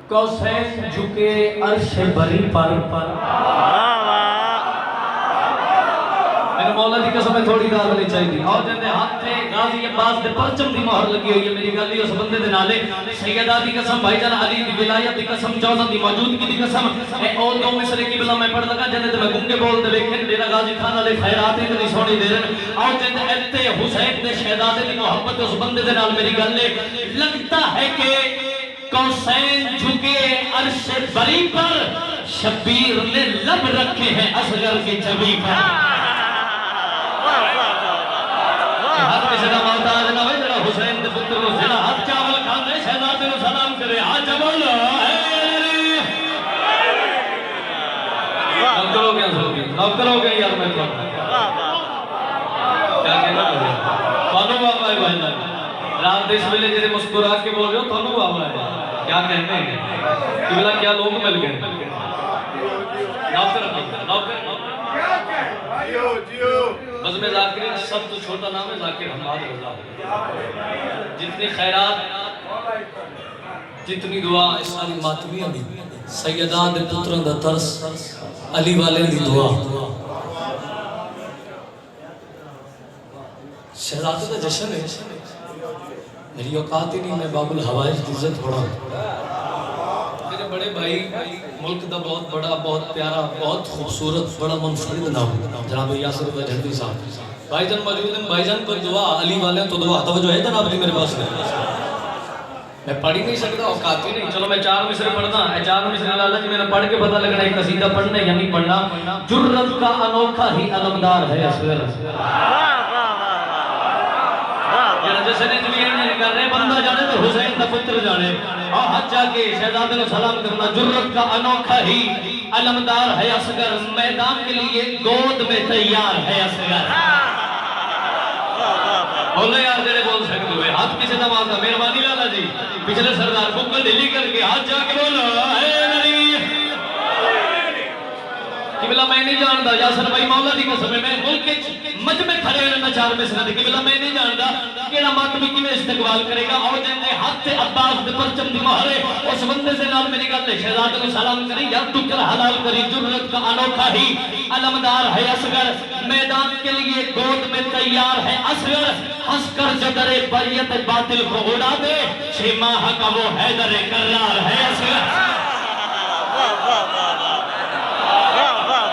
قوسین جھکے عرش بری پر میرے مولا دی قسم ہے تھوڑی داد نہیں چاہیے اور جندے ہاتھ تے غازی عباس دے پرچم دی مہر لگی ہوئی ہے میری گل اس بندے دے نالے سیدہ دی قسم بھائی جان علی دی ولایت دی قسم جوزن دی موجودگی دی قسم اے او دو مصرے کی بلا میں پڑھ لگا جندے تے میں گنگے بول دے لیکن میرا غازی خان علی خیرات اتنی سونی دے رہے اور جندے ایتے حسین دے شہزادے دی محبت اس بندے دے نال میری گل لگتا ہے کہ قوسین جھکے عرش بری پر شبیر نے لب رکھے ہیں اصغر کی جبی پر ہاتھ میں صدا محتاج نہ ہوئے جڑا حسین دے پتر کو صدا ہاتھ چاول کھانے شہزادے کو سلام کرے آج بولو نوکر ہو گیا نوکر ہو گیا یار میں کیا کہنا ہے تھانوں بابا ہے بھائی جان رات اس ویلے جڑے مسکرا کے بول رہے ہو تھانوں بابا ہے کیا کہتے ہیں کہ بلا کیا لوگ مل گئے نوکر بس میں ذاکر سب تو چھوٹا نام ہے ذاکر حماد رضا جتنی خیرات جتنی دعا اس ساری ماتمیہ بھی سیدان دے پتران دا ترس علی والے دی دعا شہزادے دا جشن ہے میری اوقات ہی نہیں میں باب الحوائج کی عزت پڑھا میرے بڑے بھائی ملک دا بہت بڑا بہت پیارا بہت خوبصورت بڑا منفرد نام جناب یاسر اللہ جھنڈی صاحب بھائی جان موجود ہیں بھائی جان پر دعا علی والے تو دعا توجہ ہے جناب علی میرے پاس میں پڑھ ہی نہیں سکتا اوقات ہی نہیں چلو میں 4 مصرے پڑھنا ہے 4 مصرے اللہ جی میں نے پڑھ کے پتہ لگنا ایک قصیدہ پڑھنا ہے یا نہیں پڑھنا جرت کا انوکھا ہی علمدار ہے اصغر جیسے نے جلیاں نہیں کر رہے بندہ جانے تو حسین دا پتر جانے اور حج جا کے شہزادے کو سلام کرنا جرت کا انوکھا ہی علمدار ہے اصغر میدان کے لیے گود میں تیار ہے اصغر بولے یار جڑے بول سکتے ہوئے ہاتھ کسی دا مانتا مہربانی لالا جی پچھلے سردار بکل ڈھیلی کر کے ہاتھ جا کے بولو اے نبی قبلہ میں نہیں جاندا یاسر بھائی مولا دی قسم ہے میں ملک مجمع کھڑے ہوئے میں 4 مصرے دے قبلہ میں نہیں جاندا کیڑا ماتمی کیویں استقبال کرے گا اور جندے ہاتھ تے عباس دے پرچم دی مہر ہے اس بندے سے نال میری گل ہے شہزادے کو سلام کری یا تو کر حلال کری جرت کا انوکھا ہی علمدار ہے اصغر میدان کے لیے گود میں تیار ہے اصغر ہنس کر جدر بیت باطل کو اڑا دے 6 ماہ کا وہ حیدر کرار ہے اصغر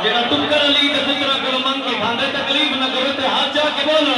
جڑا تم کر علی تے پترا کو من کے کھاندے تکلیف نہ کرو تے ہاتھ جا کے بولو